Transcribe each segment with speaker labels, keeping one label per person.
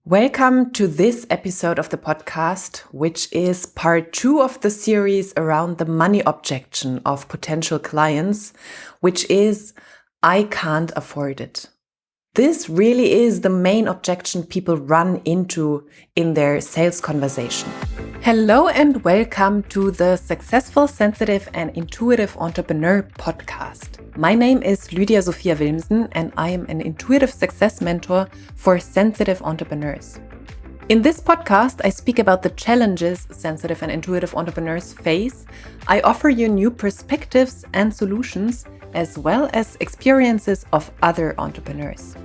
Speaker 1: Welcome to this episode of the podcast, which is part 2 of the series around the money objection of potential clients, which is, I can't afford it. This really is the main objection people run into in their sales conversation. Hello and welcome to the Successful, Sensitive and Intuitive Entrepreneur podcast. My name is Lydia Sophia Wilmsen and I am an intuitive success mentor for sensitive entrepreneurs. In this podcast, I speak about the challenges sensitive and intuitive entrepreneurs face. I offer you new perspectives and solutions, as well as experiences of other entrepreneurs.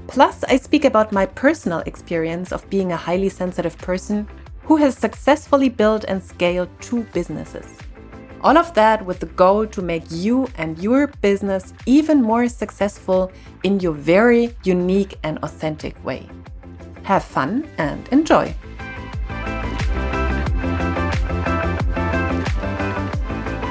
Speaker 1: Plus, I speak about my personal experience of being a highly sensitive person who has successfully built and scaled 2 businesses. All of that with the goal to make you and your business even more successful in your very unique and authentic way. Have fun and enjoy.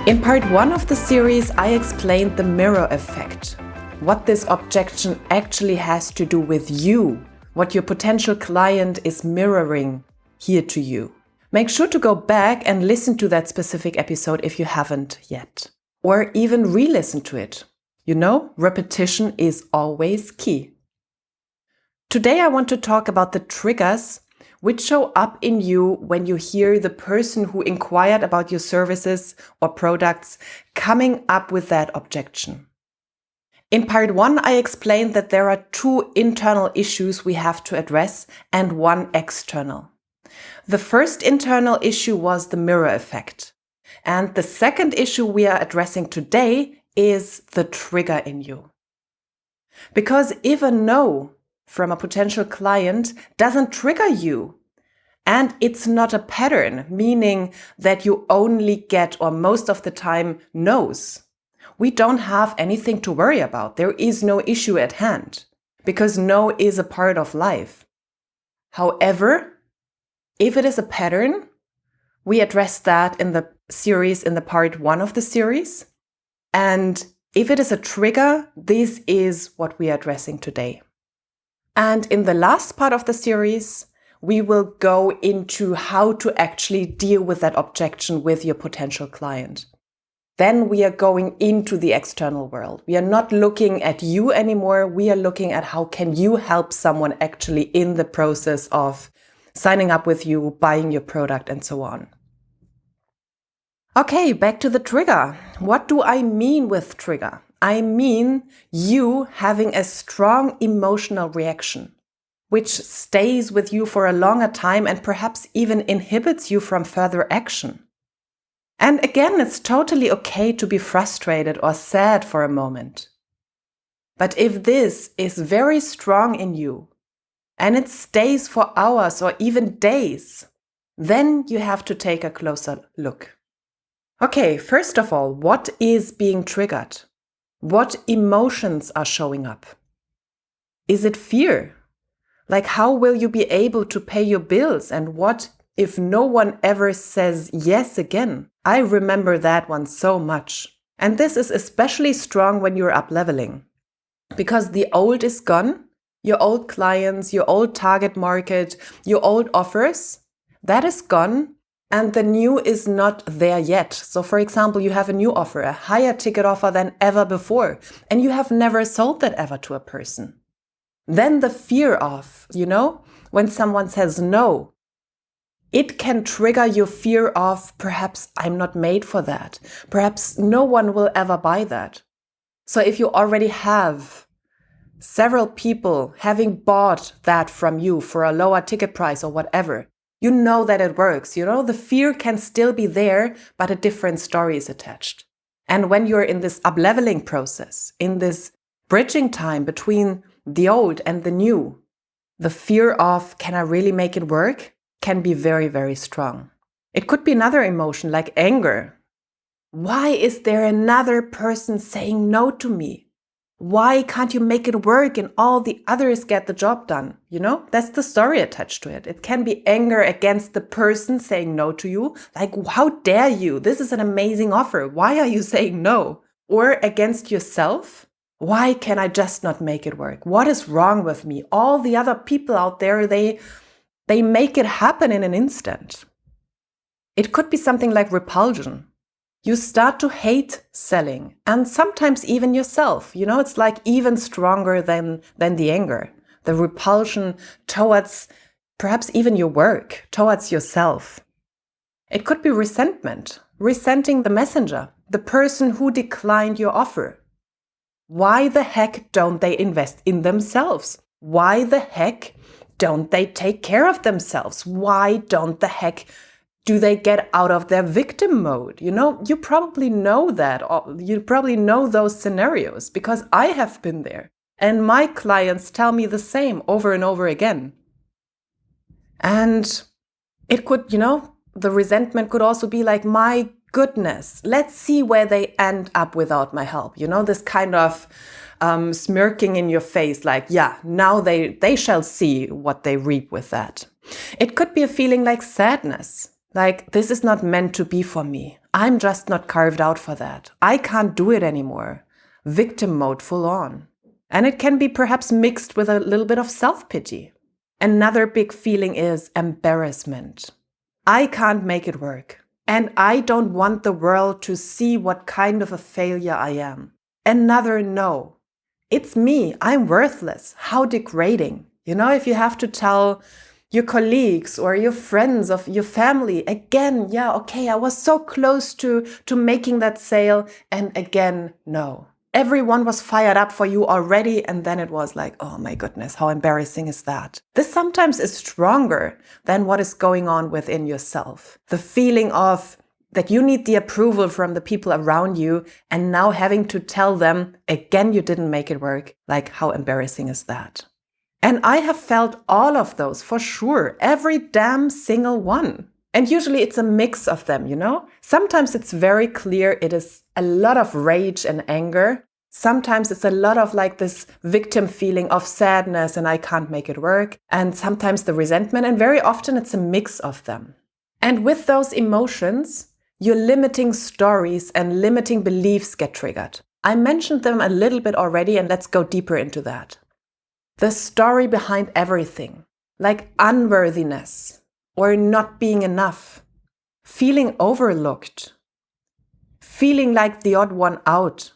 Speaker 1: In part 1 of the series, I explained the mirror effect, what this objection actually has to do with you, what your potential client is mirroring here to you. Make sure to go back and listen to that specific episode if you haven't yet, or even re-listen to it. You know, repetition is always key. Today I want to talk about the triggers which show up in you when you hear the person who inquired about your services or products coming up with that objection. In part 1, I explained that there are 2 internal issues we have to address and 1 external. The first internal issue was the mirror effect. And the second issue we are addressing today is the trigger in you. Because if a no from a potential client doesn't trigger you, and it's not a pattern, meaning that you only get, or most of the time, no's, we don't have anything to worry about. There is no issue at hand, because no is a part of life. However, if it is a pattern, we address that in the series, in the part 1 of the series. And if it is a trigger, this is what we are addressing today. And in the last part of the series, we will go into how to actually deal with that objection with your potential client. Then we are going into the external world. We are not looking at you anymore. We are looking at how can you help someone actually in the process of signing up with you, buying your product, and so on. Okay, back to the trigger. What do I mean with trigger? I mean you having a strong emotional reaction, which stays with you for a longer time and perhaps even inhibits you from further action. And again, it's totally okay to be frustrated or sad for a moment. But if this is very strong in you, and it stays for hours or even days, then you have to take a closer look. Okay, first of all, what is being triggered? What emotions are showing up? Is it fear? Like, how will you be able to pay your bills? And what if no one ever says yes again? I remember that one so much. And this is especially strong when you're up-leveling, because the old is gone. Your old clients, your old target market, your old offers, that is gone and the new is not there yet. So for example, you have a new offer, a higher ticket offer than ever before, and you have never sold that ever to a person. Then the fear of, when someone says no, it can trigger your fear of perhaps I'm not made for that. Perhaps no one will ever buy that. So if you already have several people having bought that from you for a lower ticket price or whatever, you know that it works. The fear can still be there, but a different story is attached. And when you're in this up-leveling process, in this bridging time between the old and the new, the fear of, can I really make it work, can be very, very strong. It could be another emotion like anger. Why is there another person saying no to me? Why can't you make it work and all the others get the job done? That's the story attached to it. It can be anger against the person saying no to you. Like, how dare you? This is an amazing offer. Why are you saying no? Or against yourself. Why can I just not make it work? What is wrong with me? All the other people out there, they make it happen in an instant. It could be something like repulsion. You start to hate selling, and sometimes even yourself. It's like even stronger than the anger, the repulsion towards perhaps even your work, towards yourself. It could be resentment, resenting the messenger, the person who declined your offer. Why the heck don't they invest in themselves? Why the heck don't they take care of themselves? Why don't the heck do they get out of their victim mode? You probably know that. You probably know those scenarios because I have been there. And my clients tell me the same over and over again. And it could, the resentment could also be like, my goodness, let's see where they end up without my help. This kind of smirking in your face, like, yeah, now they shall see what they reap with that. It could be a feeling like sadness. Like, this is not meant to be for me. I'm just not carved out for that. I can't do it anymore. Victim mode full on. And it can be perhaps mixed with a little bit of self-pity. Another big feeling is embarrassment. I can't make it work. And I don't want the world to see what kind of a failure I am. Another no. It's me. I'm worthless. How degrading. If you have to tell your colleagues or your friends of your family, again, yeah, okay, I was so close to making that sale, and again, no. Everyone was fired up for you already, and then it was like, oh my goodness, how embarrassing is that? This sometimes is stronger than what is going on within yourself. The feeling of that you need the approval from the people around you, and now having to tell them, again, you didn't make it work. Like, how embarrassing is that? And I have felt all of those for sure, every damn single one. And usually it's a mix of them, Sometimes it's very clear it is a lot of rage and anger. Sometimes it's a lot of like this victim feeling of sadness and I can't make it work. And sometimes the resentment, and very often it's a mix of them. And with those emotions, your limiting stories and limiting beliefs get triggered. I mentioned them a little bit already, and let's go deeper into that. The story behind everything, like unworthiness or not being enough, feeling overlooked, feeling like the odd one out,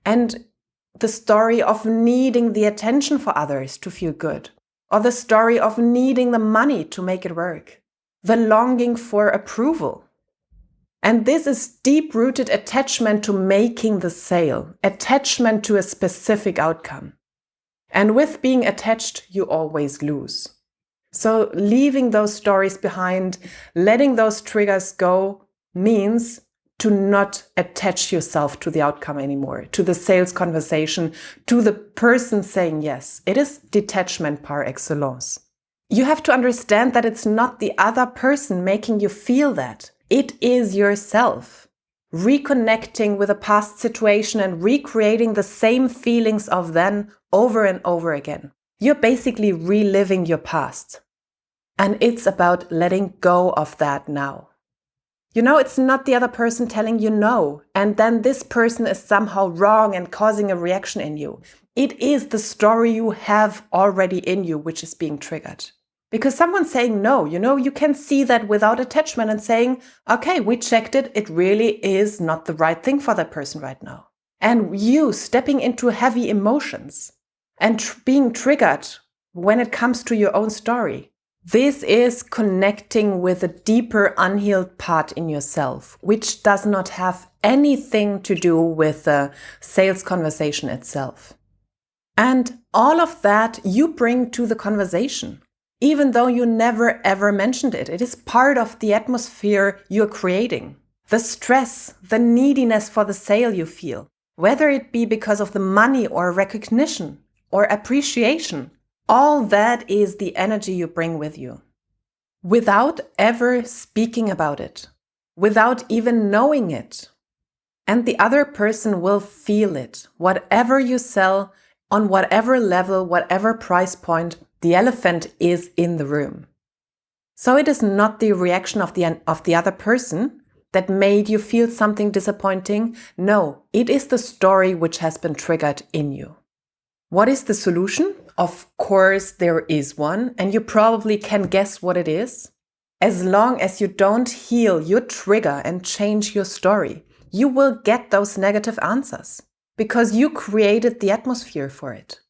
Speaker 1: and the story of needing the attention for others to feel good, or the story of needing the money to make it work, the longing for approval. And this is deep-rooted attachment to making the sale, attachment to a specific outcome. And with being attached, you always lose. So leaving those stories behind, letting those triggers go, means to not attach yourself to the outcome anymore, to the sales conversation, to the person saying yes. It is detachment par excellence. You have to understand that it's not the other person making you feel that. It is yourself. Reconnecting with a past situation and recreating the same feelings of then over and over again. You're basically reliving your past. And it's about letting go of that now. It's not the other person telling you no, and then this person is somehow wrong and causing a reaction in you. It is the story you have already in you which is being triggered. Because someone saying no, you can see that without attachment and saying, okay, we checked it. It really is not the right thing for that person right now. And you stepping into heavy emotions and being triggered when it comes to your own story. This is connecting with a deeper unhealed part in yourself, which does not have anything to do with the sales conversation itself. And all of that you bring to the conversation. Even though you never ever mentioned it, it is part of the atmosphere you're creating. The stress, the neediness for the sale you feel, whether it be because of the money or recognition or appreciation, all that is the energy you bring with you. Without ever speaking about it, without even knowing it. And the other person will feel it. Whatever you sell, on whatever level, whatever price point, the elephant is in the room. So it is not the reaction of the other person, that made you feel something disappointing? No, it is the story which has been triggered in you. What is the solution? Of course, there is one, and you probably can guess what it is. As long as you don't heal your trigger and change your story, you will get those negative answers because you created the atmosphere for it.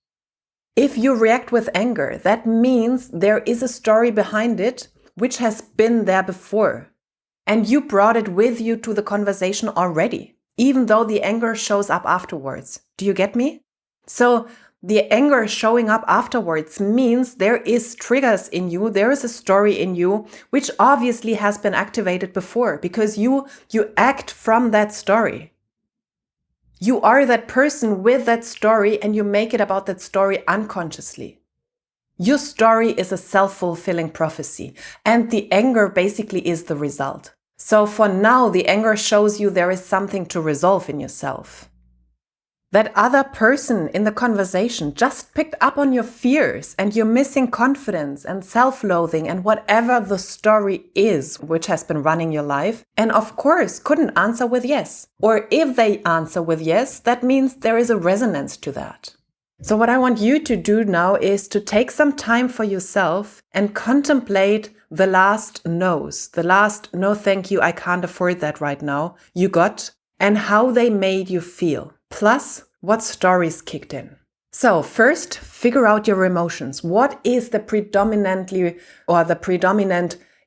Speaker 1: If you react with anger, that means there is a story behind it which has been there before. And you brought it with you to the conversation already, even though the anger shows up afterwards. Do you get me? So the anger showing up afterwards means there is triggers in you, there is a story in you, which obviously has been activated before because you act from that story. You are that person with that story and you make it about that story unconsciously. Your story is a self-fulfilling prophecy, and the anger basically is the result. So for now, the anger shows you there is something to resolve in yourself. That other person in the conversation just picked up on your fears and your missing confidence and self-loathing and whatever the story is which has been running your life, and of course couldn't answer with yes. Or if they answer with yes, that means there is a resonance to that. So what I want you to do now is to take some time for yourself and contemplate the last no's, the last no thank you, I can't afford that right now, you got, and how they made you feel, plus what stories kicked in. So first, figure out your emotions. What is the predominant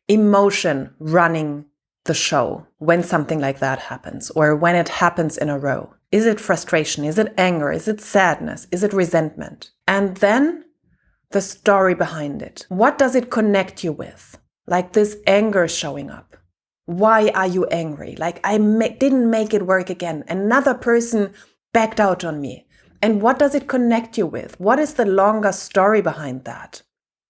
Speaker 1: emotion running the show when something like that happens or when it happens in a row? Is it frustration? Is it anger? Is it sadness? Is it resentment? And then the story behind it. What does it connect you with? Like this anger showing up. Why are you angry? Like didn't make it work again. Another person backed out on me. And what does it connect you with? What is the longer story behind that?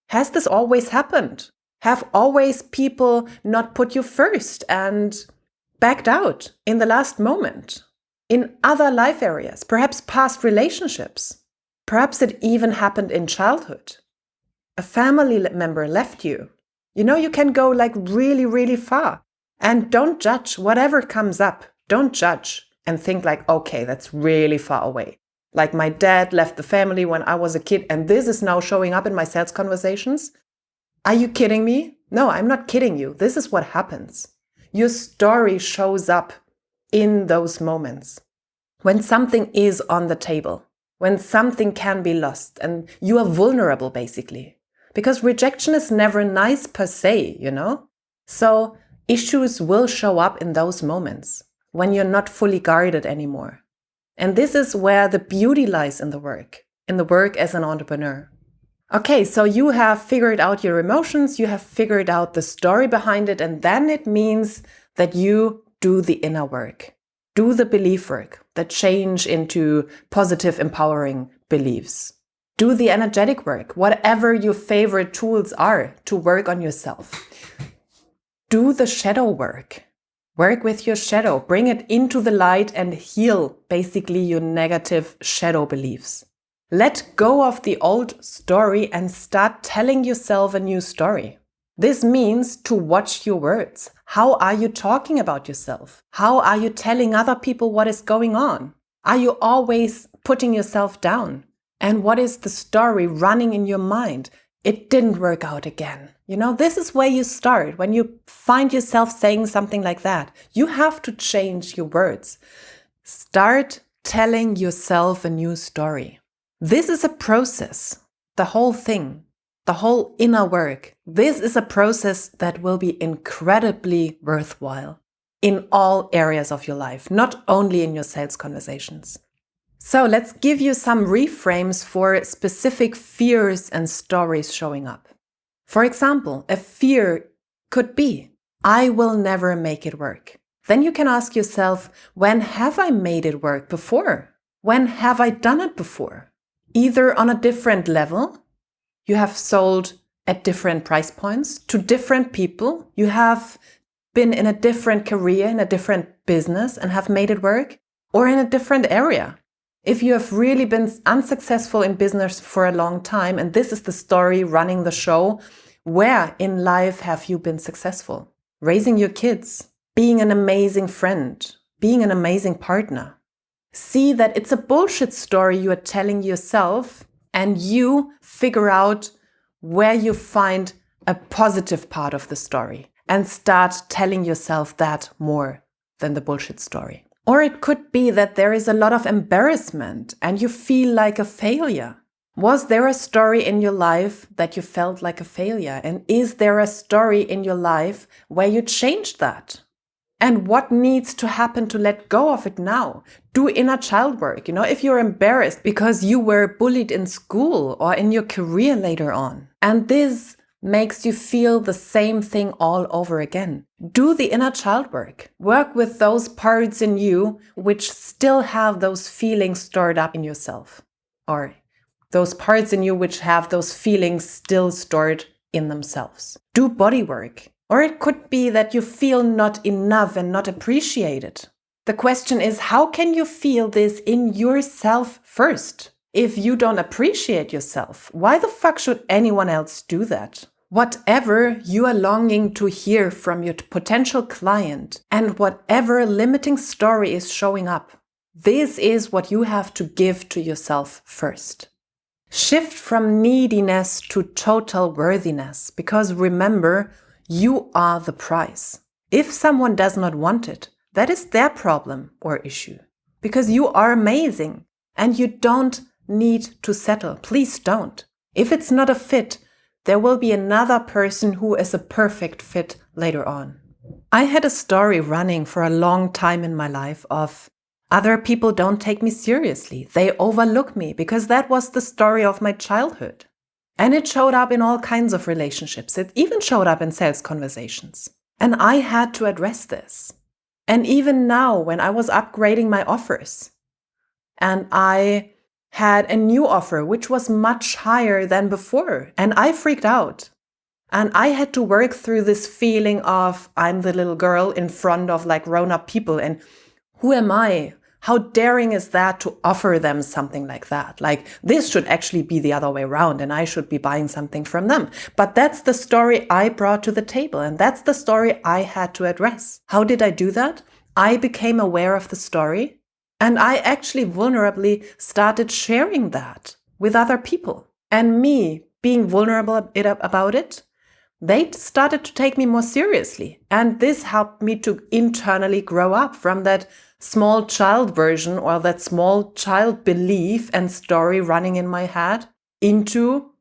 Speaker 1: Has this always happened? Have always people not put you first and backed out in the last moment? In other life areas, perhaps past relationships. Perhaps it even happened in childhood. A family member left you. You know, you can go like really, really far. And don't judge whatever comes up. Don't judge and think like, okay, that's really far away. Like my dad left the family when I was a kid and this is now showing up in my sales conversations. Are you kidding me? No, I'm not kidding you. This is what happens. Your story shows up in those moments. When something is on the table, when something can be lost and you are vulnerable basically. Because rejection is never nice per se, you know? So issues will show up in those moments when you're not fully guarded anymore. And this is where the beauty lies in the work as an entrepreneur. Okay, so you have figured out your emotions, you have figured out the story behind it, and then it means that you do the inner work. Do the belief work, the change into positive, empowering beliefs. Do the energetic work, whatever your favorite tools are to work on yourself. Do the shadow work. Work with your shadow. Bring it into the light and heal basically your negative shadow beliefs. Let go of the old story and start telling yourself a new story. This means to watch your words. How are you talking about yourself? How are you telling other people what is going on? Are you always putting yourself down? And what is the story running in your mind? It didn't work out again. You know, this is where you start. When you find yourself saying something like that, you have to change your words. Start telling yourself a new story. This is a process, the whole thing. The whole inner work, this is a process that will be incredibly worthwhile in all areas of your life, not only in your sales conversations. So let's give you some reframes for specific fears and stories showing up. For example, a fear could be, I will never make it work. Then you can ask yourself, when have I made it work before? When have I done it before? Either on a different level, you have sold at different price points to different people. You have been in a different career, in a different business and have made it work, or in a different area. If you have really been unsuccessful in business for a long time, and this is the story running the show, where in life have you been successful? Raising your kids, being an amazing friend, being an amazing partner. See that it's a bullshit story you are telling yourself, and you figure out where you find a positive part of the story and start telling yourself that more than the bullshit story. Or it could be that there is a lot of embarrassment and you feel like a failure. Was there a story in your life that you felt like a failure? And is there a story in your life where you changed that? And what needs to happen to let go of it now? Do inner child work. If you're embarrassed because you were bullied in school or in your career later on, and this makes you feel the same thing all over again, do the inner child work. Work with those parts in you which still have those feelings stored up in yourself, or those parts in you which have those feelings still stored in themselves. Do body work. Or it could be that you feel not enough and not appreciated. The question is, how can you feel this in yourself first? If you don't appreciate yourself, why the fuck should anyone else do that? Whatever you are longing to hear from your potential client and whatever limiting story is showing up, this is what you have to give to yourself first. Shift from neediness to total worthiness, because remember, you are the prize. If someone does not want it, that is their problem or issue, because you are amazing and you don't need to settle. Please don't. If it's not a fit, there will be another person who is a perfect fit later on. I had a story running for a long time in my life of other people don't take me seriously. They overlook me, because that was the story of my childhood. And it showed up in all kinds of relationships. It even showed up in sales conversations. And I had to address this. And even now, when I was upgrading my offers, and I had a new offer, which was much higher than before, and I freaked out. And I had to work through this feeling of, I'm the little girl in front of grown-up people, and who am I? How daring is that to offer them something like that? This should actually be the other way around, and I should be buying something from them. But that's the story I brought to the table, and that's the story I had to address. How did I do that? I became aware of the story, and I actually vulnerably started sharing that with other people. And me being vulnerable about it, they started to take me more seriously. And this helped me to internally grow up from that small child version or that small child belief and story running in my head into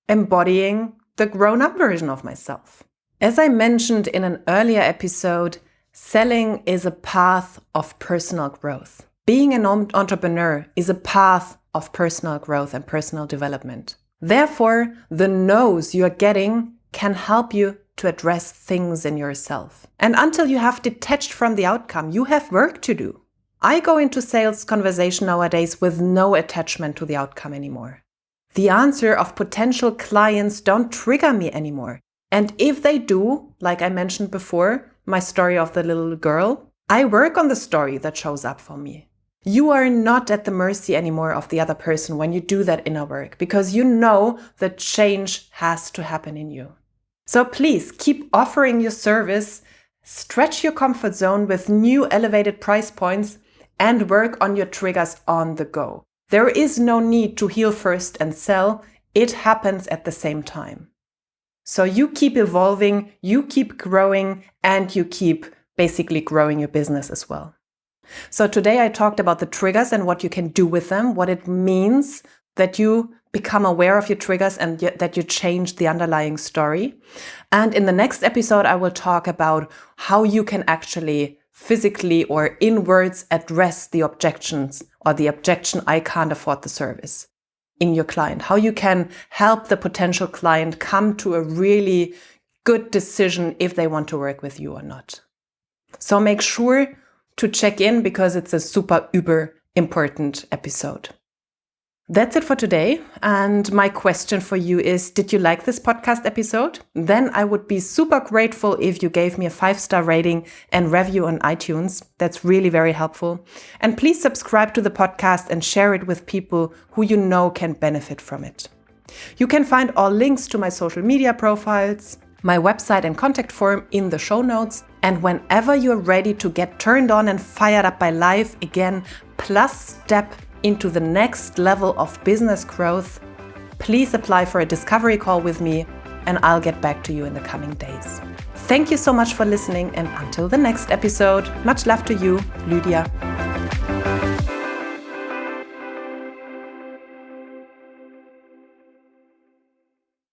Speaker 1: embodying the grown-up version of myself. As I mentioned in an earlier episode, selling is a path of personal growth. Being an entrepreneur is a path of personal growth and personal development. Therefore, the no's you're getting can help you to address things in yourself. And until you have detached from the outcome, you have work to do. I go into sales conversation nowadays with no attachment to the outcome anymore. The answer of potential clients don't trigger me anymore. And if they do, like I mentioned before, my story of the little girl, I work on the story that shows up for me. You are not at the mercy anymore of the other person when you do that inner work, because you know that change has to happen in you. So please keep offering your service, stretch your comfort zone with new elevated price points, and work on your triggers on the go. There is no need to heal first and sell. It happens at the same time. So you keep evolving, you keep growing, and you keep basically growing your business as well. So today I talked about the triggers and what you can do with them, what it means that you become aware of your triggers and that you change the underlying story. And in the next episode, I will talk about how you can actually physically or in words address the objections or the objection, I can't afford the service, in your client. How you can help the potential client come to a really good decision if they want to work with you or not. So make sure to check in, because it's a super uber important episode. That's it for today. And my question for you is, did you like this podcast episode? Then I would be super grateful if you gave me a 5-star rating and review on iTunes. That's really very helpful. And please subscribe to the podcast and share it with people who you know can benefit from it. You can find all links to my social media profiles, my website and contact form in the show notes. And whenever you're ready to get turned on and fired up by life again, plus step into the next level of business growth, please apply for a discovery call with me and I'll get back to you in the coming days. Thank you so much for listening, and until the next episode, much love to you, Lydia.